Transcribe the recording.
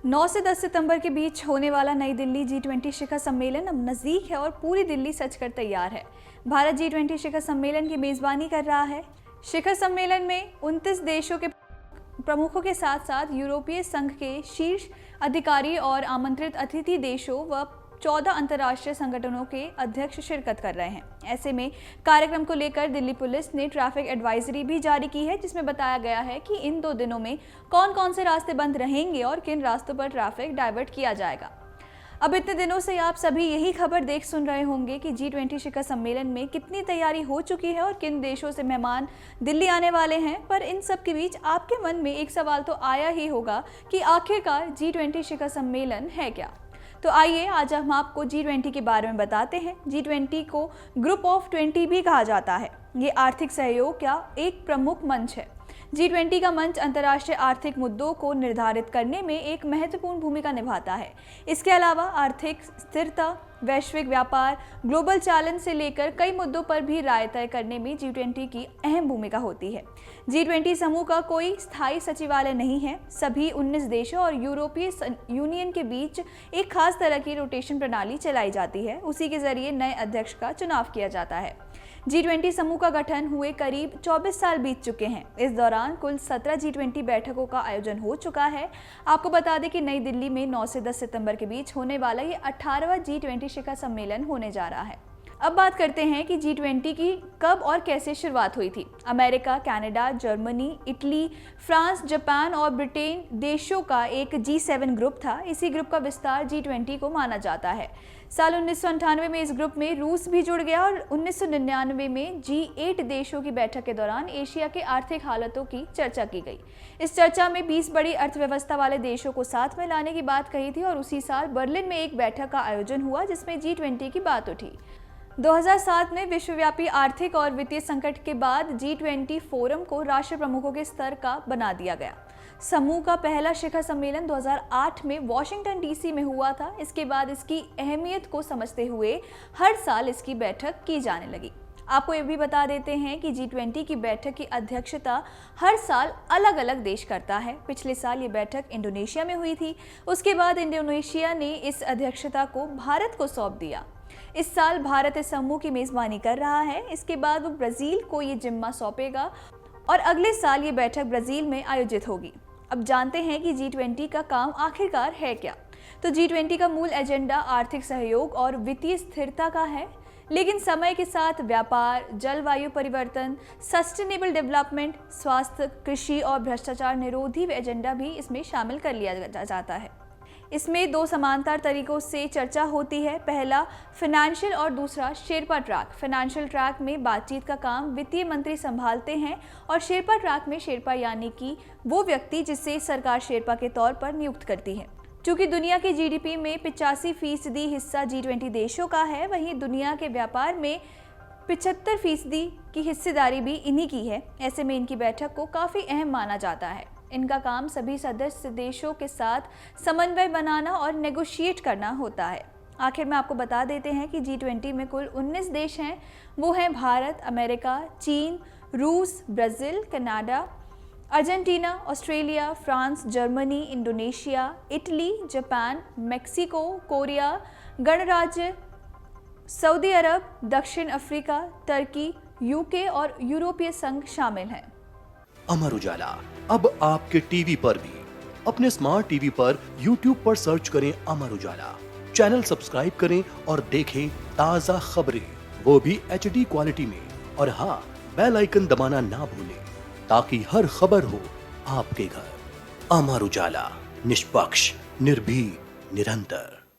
9 से 10 सितंबर के बीच होने वाला नई दिल्ली G20 शिखर सम्मेलन अब नज़दीक है और पूरी दिल्ली सज कर तैयार है। भारत G20 शिखर सम्मेलन की मेज़बानी कर रहा है। शिखर सम्मेलन में 29 देशों के प्रमुखों के साथ साथ यूरोपीय संघ के शीर्ष अधिकारी और आमंत्रित अतिथि देशों व 14 अंतर्राष्ट्रीय संगठनों के अध्यक्ष शिरकत कर रहे हैं। ऐसे में कार्यक्रम को लेकर दिल्ली पुलिस ने ट्रैफिक एडवाइजरी भी जारी की है, जिसमें बताया गया है कि इन 2 दिनों में कौन कौन से रास्ते बंद रहेंगे और किन रास्तों पर ट्रैफिक डाइवर्ट किया जाएगा। अब इतने दिनों से आप सभी यही खबर देख सुन रहे होंगे कि G20 शिखर सम्मेलन में कितनी तैयारी हो चुकी है और किन देशों से मेहमान दिल्ली आने वाले हैं। पर इन सब के बीच आपके मन में एक सवाल तो आया ही होगा कि आखिरकार G20 शिखर सम्मेलन है क्या। तो आइए आज हम आपको G20 के बारे में बताते हैं। G20 को ग्रुप ऑफ 20 भी कहा जाता है। ये आर्थिक सहयोग का एक प्रमुख मंच है। G20 का मंच अंतर्राष्ट्रीय आर्थिक मुद्दों को निर्धारित करने में एक महत्वपूर्ण भूमिका निभाता है। इसके अलावा आर्थिक स्थिरता, वैश्विक व्यापार, ग्लोबल चैलेंज से लेकर कई मुद्दों पर भी राय तय करने में G20 की अहम भूमिका होती है। G20 समूह का कोई स्थायी सचिवालय नहीं है। सभी 19 देशों और यूरोपीय यूनियन के बीच एक खास तरह की रोटेशन प्रणाली चलाई जाती है। उसी के जरिए नए अध्यक्ष का चुनाव किया जाता है। G20 समूह का गठन हुए करीब 24 साल बीत चुके हैं। इस दौरान कुल 17 G20 बैठकों का आयोजन हो चुका है। आपको बता दें कि नई दिल्ली में 9 से 10 सितंबर के बीच होने वाला ये 18वां G20 शिखर सम्मेलन होने जा रहा है। अब बात करते हैं कि G20 की कब और कैसे शुरुआत हुई थी। America, Canada, Germany, Italy, France, Japan और ब्रिटेन देशों का एक G7 ग्रुप था। इसी ग्रुप का विस्तार G20 को माना जाता है। साल 1998 में इस ग्रुप में रूस भी जुड़ गया और 1999 में G8 देशों की बैठक के दौरान एशिया के आर्थिक हालातों की चर्चा की गई। इस चर्चा में 20 बड़ी अर्थव्यवस्था वाले देशों को साथ में लाने की बात कही थी और उसी साल बर्लिन में एक बैठक का आयोजन हुआ जिसमें G20 की बात उठी। 2007 में विश्वव्यापी आर्थिक और वित्तीय संकट के बाद G20 फोरम को राष्ट्र प्रमुखों के स्तर का बना दिया गया। समूह का पहला शिखर सम्मेलन 2008 में वॉशिंगटन DC में हुआ था। इसके बाद इसकी अहमियत को समझते हुए हर साल इसकी बैठक की जाने लगी। आपको ये भी बता देते हैं कि G20 की बैठक की अध्यक्षता हर साल अलग अलग देश करता है। पिछले साल ये बैठक इंडोनेशिया में हुई थी। उसके बाद इंडोनेशिया ने इस अध्यक्षता को भारत को सौंप दिया। इस साल भारत इस समूह की मेजबानी कर रहा है। इसके बाद वो ब्राजील को ये जिम्मा सौंपेगा और अगले साल ये बैठक ब्राजील में आयोजित होगी। अब जानते हैं कि G20 का काम आखिरकार है क्या। तो G20 का मूल एजेंडा आर्थिक सहयोग और वित्तीय स्थिरता का है, लेकिन समय के साथ व्यापार, जलवायु परिवर्तन, सस्टेनेबल डेवलपमेंट, स्वास्थ्य, कृषि और भ्रष्टाचार निरोधी एजेंडा भी इसमें शामिल कर लिया जाता है। इसमें 2 समांतर तरीकों से चर्चा होती है। पहला फाइनेंशियल और दूसरा शेरपा ट्रैक। फाइनेंशियल ट्रैक में बातचीत का काम वित्तीय मंत्री संभालते हैं और शेरपा ट्रैक में शेरपा यानी कि वो व्यक्ति जिसे सरकार शेरपा के तौर पर नियुक्त करती है। चूँकि दुनिया के GDP में 85% हिस्सा G20 देशों का है, वहीं दुनिया के व्यापार में 75% की हिस्सेदारी भी इन्हीं की है। ऐसे में इनकी बैठक को काफ़ी अहम माना जाता है। इनका काम सभी सदस्य देशों के साथ समन्वय बनाना और नेगोशिएट करना होता है। आखिर में आपको बता देते हैं कि G20 में कुल 19 देश हैं। वो हैं भारत, अमेरिका, चीन, रूस, Brazil, Canada, Argentina, Australia, France, Germany, Indonesia, Italy, Japan, Mexico, Korea, गणराज्य, सऊदी अरब, दक्षिण अफ्रीका, तुर्की, UK और यूरोपीय संघ शामिल हैं। अमर उजाला अब आपके टीवी पर भी। अपने स्मार्ट टीवी पर YouTube पर सर्च करें अमर उजाला, चैनल सब्सक्राइब करें और देखें ताजा खबरें, वो भी HD क्वालिटी में। और हाँ, बेल आइकन दबाना ना भूलें ताकि हर खबर हो आपके घर। अमर उजाला, निष्पक्ष, निर्भीक, निरंतर।